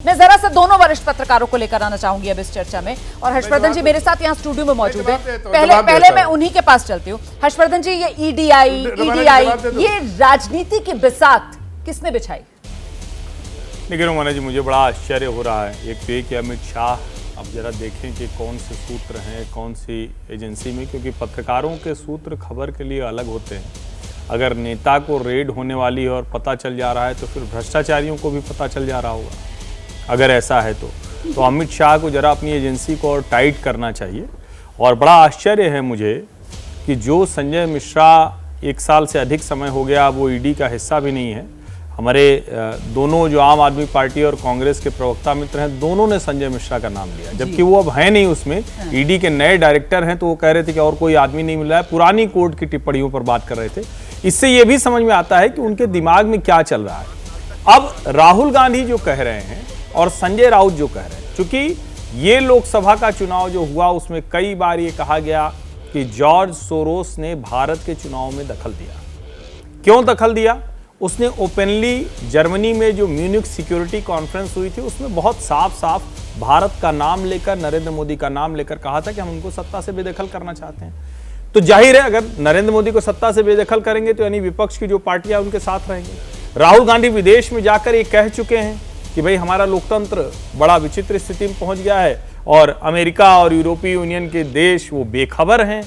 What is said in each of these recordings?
मैं जरा से दोनों वरिष्ठ पत्रकारों को लेकर आना चाहूंगी अब इस चर्चा में, और हर्षवर्धन जी मेरे साथ यहाँ स्टूडियो में मौजूद है। पहले मैं उन्हीं के पास चलती हूँ। हर्षवर्धन जी, ये ईडीआई ये राजनीति की बिसात किसने बिछाई? देखिए रोमाना जी, मुझे बड़ा आश्चर्य हो रहा है। एक तो ये कि अमित शाह, अब जरा देखें कि कौन से सूत्र हैं कौन सी एजेंसी में, क्योंकि पत्रकारों के सूत्र खबर के लिए अलग होते हैं। अगर नेता को रेड होने वाली है और पता चल जा रहा है तो फिर भ्रष्टाचारियों को भी पता चल जा रहा होगा, अगर ऐसा है तो अमित शाह को जरा अपनी एजेंसी को और टाइट करना चाहिए। और बड़ा आश्चर्य है मुझे कि जो संजय मिश्रा 1 साल से अधिक समय हो गया वो ईडी का हिस्सा भी नहीं है। हमारे दोनों जो आम आदमी पार्टी और कांग्रेस के प्रवक्ता मित्र हैं, दोनों ने संजय मिश्रा का नाम लिया, जबकि वो अब है नहीं उसमें। ईडी के नए डायरेक्टर हैं तो वो कह रहे थे कि और कोई आदमी नहीं मिल रहा है, पुरानी कोर्ट की टिप्पणियों पर बात कर रहे थे। इससे ये भी समझ में आता है कि उनके दिमाग में क्या चल रहा है। अब राहुल गांधी जो कह रहे हैं और संजय राउत जो कह रहे हैं, क्योंकि ये लोकसभा का चुनाव जो हुआ उसमें कई बार ये कहा गया कि जॉर्ज सोरोस ने भारत के चुनाव में दखल दिया। क्यों दखल दिया? उसने ओपनली जर्मनी में जो म्यूनिख सिक्योरिटी कॉन्फ्रेंस हुई थी उसमें बहुत साफ साफ भारत का नाम लेकर, नरेंद्र मोदी का नाम लेकर कहा था कि हम उनको सत्ता से बेदखल करना चाहते हैं। तो जाहिर है अगर नरेंद्र मोदी को सत्ता से बेदखल करेंगे तो यानी विपक्ष की जो पार्टियां उनके साथ रहेंगी। राहुल गांधी विदेश में जाकर ये कह चुके हैं कि भाई हमारा लोकतंत्र बड़ा विचित्र स्थिति में पहुंच गया है और अमेरिका और यूरोपीय यूनियन के देश वो बेखबर हैं।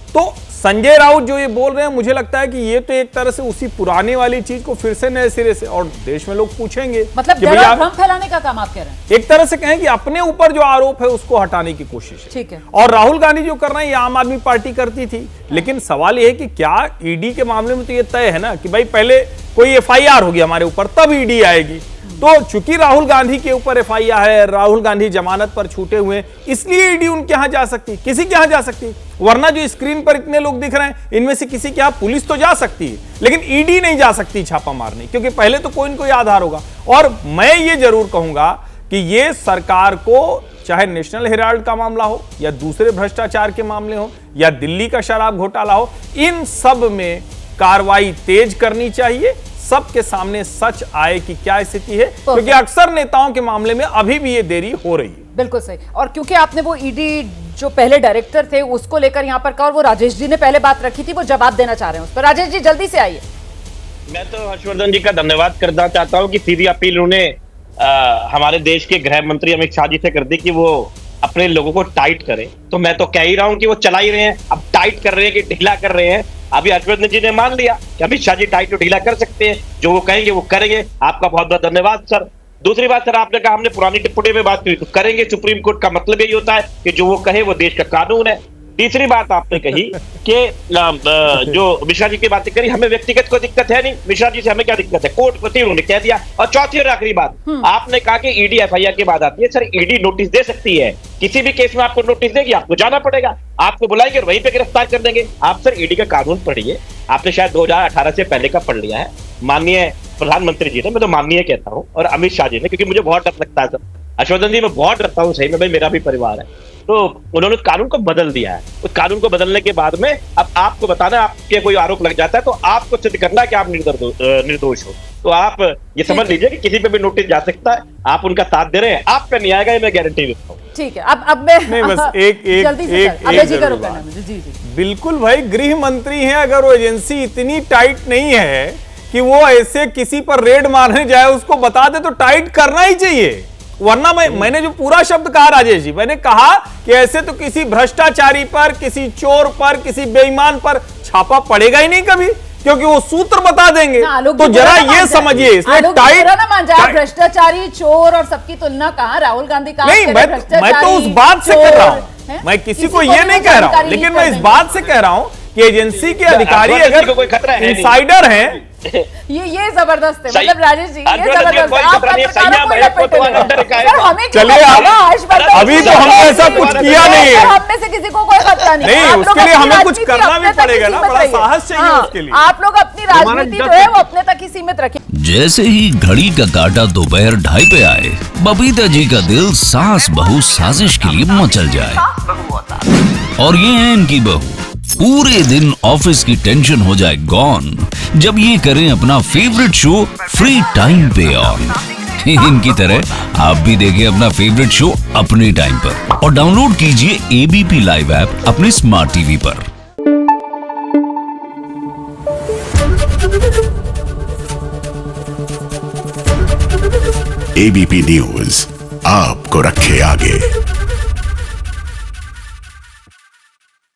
तो संजय राउत जो ये बोल रहे हैं, मुझे लगता है कि ये तो एक तरह से उसी पुराने वाली चीज को फिर से नए सिरे से, और देश में लोग पूछेंगे मतलब भ्रम फैलाने का काम आप कह रहे हैं। एक तरह से कहें कि अपने ऊपर जो आरोप है उसको हटाने की कोशिश है। ठीक है। और राहुल गांधी जो कर रहे हैं ये आम आदमी पार्टी करती थी, लेकिन सवाल ये है कि क्या ईडी के मामले में तो ये तय है ना कि भाई पहले कोई एफआईआर होगी हमारे ऊपर तब ईडी आएगी। तो चूंकि राहुल गांधी के ऊपर एफआईआर है, राहुल गांधी जमानत पर छूटे हुए हैं, इसलिए ईडी उनके यहां जा सकती, किसी के यहां जा सकती। वरना जो स्क्रीन पर इतने लोग दिख रहे हैं इनमें से किसी के यहां पुलिस तो जा सकती है, लेकिन ईडी नहीं जा सकती छापा मारने, क्योंकि पहले तो कोई न कोई आधार होगा। और मैं ये जरूर कहूंगा कि ये सरकार को, चाहे नेशनल हेराल्ड का मामला हो या दूसरे भ्रष्टाचार के मामले हो या दिल्ली का शराब घोटाला हो, इन सब में कार्रवाई तेज करनी चाहिए, सबके सामने सच आए कि क्या स्थिति है, क्योंकि अक्सर नेताओं के मामले में अभी भी ये देरी हो रही है। बिल्कुल सही। और क्योंकि आपने वो ईडी जो पहले डायरेक्टर थे उसको लेकर यहाँ पर कहा, और वो राजेश जी ने पहले बात रखी थी, वो जवाब देना चाह रहे हैं उस पर। राजेश जी जल्दी से आइए। मैं तो हर्षवर्धन जी का धन्यवाद करना चाहता हूँ कि सीधी अपील उन्होंने हमारे देश के गृह मंत्री अमित शाह जी से कर दी कि वो अपने लोगों को टाइट करें। तो मैं तो कह ही रहा हूँ कि वो चला ही रहे हैं, अब टाइट कर रहे हैं कि ढीला कर रहे हैं। अभी हर्षवर्धन जी ने मान लिया कि अमित शाह जी टाइट और ढीला कर सकते हैं, जो वो कहेंगे वो करेंगे। आपका बहुत बहुत धन्यवाद सर। दूसरी बात सर, आपने कहा हमने पुरानी टिप्पणी में बात की, तो करेंगे। सुप्रीम कोर्ट का मतलब यही होता है कि जो वो कहे वो देश का कानून है। तीसरी बात आपने कही कि जो मिश्रा जी की बातें करी, हमें व्यक्तिगत कोई दिक्कत है नहीं, मिश्रा जी से हमें क्या दिक्कत है, कोर्ट प्रति उन्होंने कह दिया। और चौथी और आखिरी बात, आपने कहा कि ईडी एफआईआर के बाद आती है। सर ईडी नोटिस दे सकती है, किसी भी केस में आपको नोटिस देगी, आपको जाना पड़ेगा, आपको बुलाएंगे और वहीं पे गिरफ्तार कर देंगे। आप सर ईडी का कानून पढ़िए, आपने शायद 2018 से पहले का पढ़ लिया है। माननीय प्रधानमंत्री जी ने, मैं तो माननीय कहता हूँ, और अमित शाह जी ने, क्योंकि मुझे बहुत डर लगता है सर। हर्षवर्धन जी मैं बहुत डरता हूँ सही में, भाई मेरा भी परिवार है। तो उन्होंने कानून को बदल दिया है। उस कानून को बदलने के बाद में अब आपको बताना, आपके कोई आरोप लग जाता है तो आपको सिद्ध करना है कि आप निर्दोष हो। तो आप ये समझ लीजिए कि किसी पे भी नोटिस जा सकता है, आप उनका साथ दे रहे हैं, आप पे नहीं आएगा, ये मैं गारंटी देता हूँ। ठीक है। अब मैं नहीं, बस एक जी बिल्कुल भाई, गृह मंत्री हैं, अगर वो एजेंसी इतनी टाइट नहीं है कि वो ऐसे किसी पर रेड मारने जाए, उसको बता दे तो टाइट करना ही चाहिए। वरना मैंने जो पूरा शब्द कहा राजेश जी, मैंने कहा कि ऐसे तो किसी भ्रष्टाचारी पर, किसी चोर पर, किसी बेईमान पर छापा पड़ेगा ही नहीं कभी, क्योंकि वो सूत्र बता देंगे। तो जरा ये समझिए, इसमें टाइट भ्रष्टाचारी, चोर और सबकी तुलना कहा राहुल गांधी का नहीं, मैं तो उस बात से कर रहा हूँ, मैं किसी को ये नहीं कह रहा हूँ, लेकिन मैं इस बात से कह रहा हूँ कि एजेंसी के अधिकारी अगर इनसाइडर हैं, ये जबरदस्त है। मतलब राजेश जी, ये जबरदस्त है। चलिए अभी तो हमने ऐसा कुछ किया नहीं है, हम में से किसी को कोई खतरा नहीं। उसके लिए हमें कुछ करना भी पड़ेगा ना, बड़ा साहस चाहिए उसके लिए। आप लोग अपनी राजनीति जो है वो अपने तक ही सीमित रखें। जैसे ही घड़ी का काटा दोपहर 2:30 पे आए, बबीता जी का दिल सास बहू साजिश के लिए मचल जाए। और ये है इनकी बहू, पूरे दिन ऑफिस की टेंशन हो जाए गॉन जब ये करें अपना फेवरेट शो फ्री टाइम पे ऑन। इनकी तरह आप भी देखिए अपना फेवरेट शो अपने टाइम पर और डाउनलोड कीजिए एबीपी लाइव ऐप अपने स्मार्ट टीवी पर। एबीपी न्यूज आपको रखे आगे।